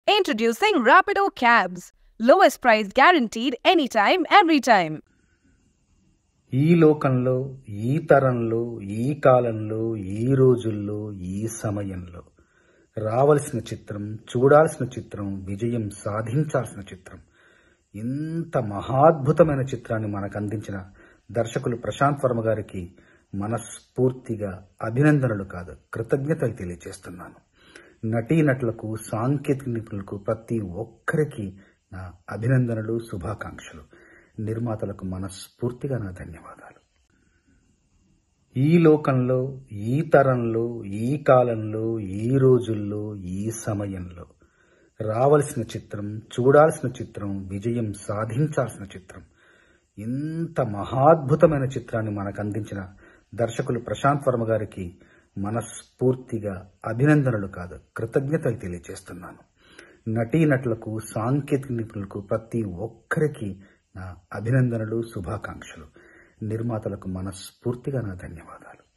Introducing Rapido Cabs. Lowest price guaranteed anytime, every time. ఈ లోకంలో, ఈ తరంలో, ఈ కాలంలో, ఈ రోజుల్లో, ఈ సమయంలో రావలసిన చిత్రం, చూడాల్సిన చిత్రం, విజయం సాధించాల్సిన చిత్రం. ఇంత మహాద్భుతమైన చిత్రాన్ని మనకు అందించిన దర్శకులు ప్రశాంత్ వర్మ గారికి మనస్ఫూర్తిగా అభినందనలు కాదు, కృతజ్ఞతలు తెలియజేస్తున్నాను. నటీనటులకు, సాంకేతిక నిపుణులకు, ప్రతి ఒక్కరికి నా అభినందనలు, శుభాకాంక్షలు. నిర్మాతలకు మనస్ఫూర్తిగా నా ధన్యవాదాలు. ఈ లోకంలో, ఈ తరంలో, ఈ కాలంలో, ఈ రోజుల్లో, ఈ సమయంలో రావలసిన చిత్రం, చూడాల్సిన చిత్రం, విజయం సాధించాల్సిన చిత్రం. ఇంత మహాద్భుతమైన చిత్రాన్ని మనకు అందించిన దర్శకులు ప్రశాంత్ వర్మ గారికి మనస్ఫూర్తిగా అభినందనలు కాదు, కృతజ్ఞతలు తెలియజేస్తున్నాను. నటీనటులకు, సాంకేతిక నిపుణులకు, ప్రతి ఒక్కరికి నా అభినందనలు, శుభాకాంక్షలు. నిర్మాతలకు మనస్ఫూర్తిగా నా ధన్యవాదాలు.